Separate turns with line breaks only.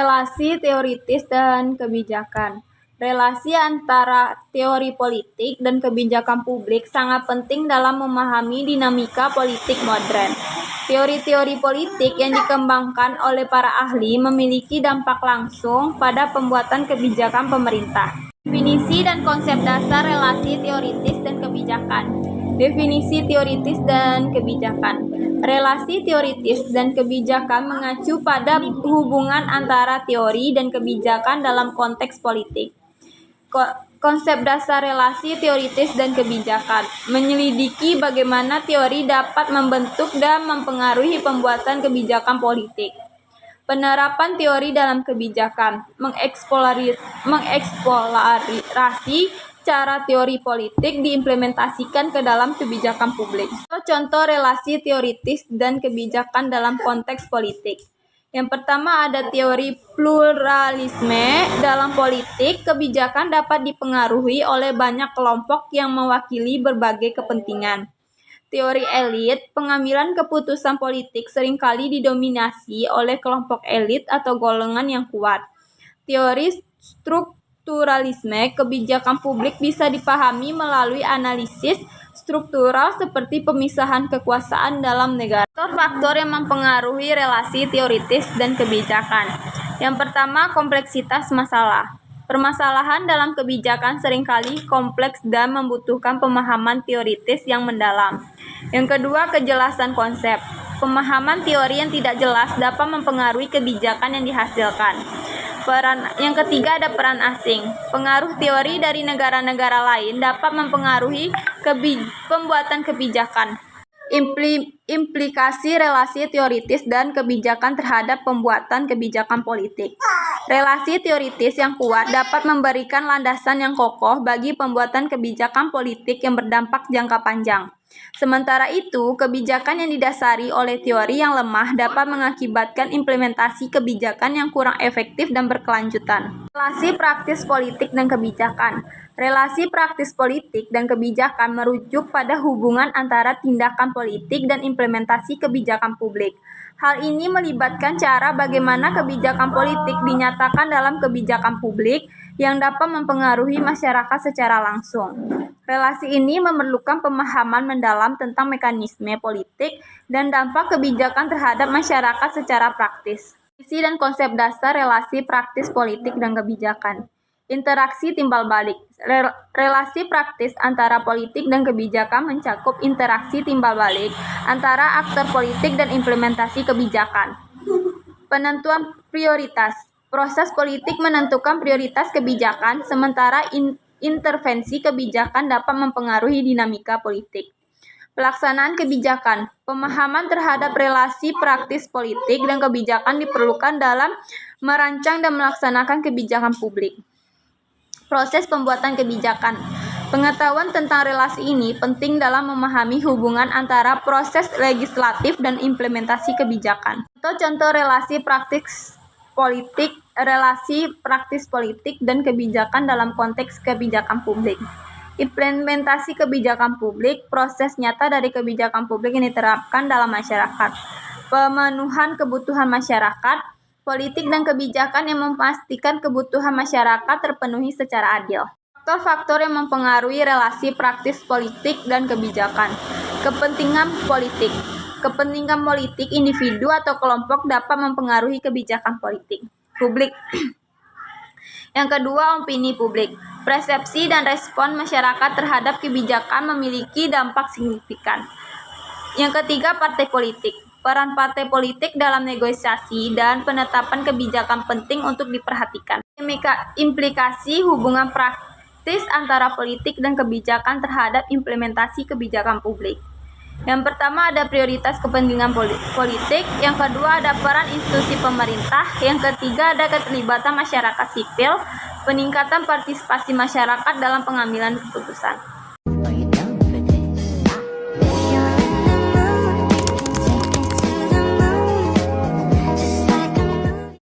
Relasi teoritis dan kebijakan. Relasi antara teori politik dan kebijakan publik sangat penting dalam memahami dinamika politik modern. Teori-teori politik yang dikembangkan oleh para ahli memiliki dampak langsung pada pembuatan kebijakan pemerintah. Definisi dan konsep dasar relasi teoritis dan kebijakan. Definisi teoritis dan kebijakan. Relasi teoritis dan kebijakan mengacu pada hubungan antara teori dan kebijakan dalam konteks politik. Konsep dasar relasi teoritis dan kebijakan menyelidiki bagaimana teori dapat membentuk dan mempengaruhi pembuatan kebijakan politik. Penerapan teori dalam kebijakan mengeksplorasi cara teori politik diimplementasikan ke dalam kebijakan publik. Contoh relasi teoritis dan kebijakan dalam konteks politik. Yang pertama ada teori pluralisme. Dalam politik, kebijakan dapat dipengaruhi oleh banyak kelompok yang mewakili berbagai kepentingan. Teori elit, pengambilan keputusan politik seringkali didominasi oleh kelompok elit atau golongan yang kuat. Teori strukturalisme, kebijakan publik bisa dipahami melalui analisis struktural seperti pemisahan kekuasaan dalam negara. Faktor yang mempengaruhi relasi teoritis dan kebijakan. Yang pertama, kompleksitas masalah. Permasalahan dalam kebijakan seringkali kompleks dan membutuhkan pemahaman teoritis yang mendalam. Yang kedua, kejelasan konsep. Pemahaman teori yang tidak jelas dapat mempengaruhi kebijakan yang dihasilkan. Yang ketiga ada peran asing. Pengaruh teori dari negara-negara lain dapat mempengaruhi pembuatan kebijakan. Implikasi relasi teoritis dan kebijakan terhadap pembuatan kebijakan politik. Relasi teoritis yang kuat dapat memberikan landasan yang kokoh bagi pembuatan kebijakan politik yang berdampak jangka panjang. Sementara itu, kebijakan yang didasari oleh teori yang lemah dapat mengakibatkan implementasi kebijakan yang kurang efektif dan berkelanjutan. Relasi praktis politik dan kebijakan. Relasi praktis politik dan kebijakan merujuk pada hubungan antara tindakan politik dan implementasi kebijakan publik. Hal ini melibatkan cara bagaimana kebijakan politik dinyatakan dalam kebijakan publik yang dapat mempengaruhi masyarakat secara langsung. Relasi ini memerlukan pemahaman mendalam tentang mekanisme politik dan dampak kebijakan terhadap masyarakat secara praktis. Isi dan konsep dasar relasi praktis politik dan kebijakan. Interaksi timbal balik. Relasi praktis antara politik dan kebijakan mencakup interaksi timbal balik antara aktor politik dan implementasi kebijakan. Penentuan prioritas. Proses politik menentukan prioritas kebijakan, sementara intervensi kebijakan dapat mempengaruhi dinamika politik. Pelaksanaan kebijakan. Pemahaman terhadap relasi praktis politik dan kebijakan diperlukan dalam merancang dan melaksanakan kebijakan publik. Proses pembuatan kebijakan. Pengetahuan tentang relasi ini penting dalam memahami hubungan antara proses legislatif dan implementasi kebijakan. Contoh relasi praktis politik dan kebijakan dalam konteks kebijakan publik. Implementasi kebijakan publik, proses nyata dari kebijakan publik yang diterapkan dalam masyarakat. Pemenuhan kebutuhan masyarakat. Politik dan kebijakan yang memastikan kebutuhan masyarakat terpenuhi secara adil. Faktor-faktor yang mempengaruhi relasi praktis politik dan kebijakan. Kepentingan politik. Kepentingan politik individu atau kelompok dapat mempengaruhi kebijakan politik publik. Yang kedua, opini publik. Persepsi dan respon masyarakat terhadap kebijakan memiliki dampak signifikan. Yang ketiga, partai politik. Peran partai politik dalam negosiasi dan penetapan kebijakan penting untuk diperhatikan. Implikasi hubungan praktis antara politik dan kebijakan terhadap implementasi kebijakan publik. Yang pertama ada prioritas kepentingan politik, yang kedua ada peran institusi pemerintah, yang ketiga ada keterlibatan masyarakat sipil, peningkatan partisipasi masyarakat dalam pengambilan keputusan.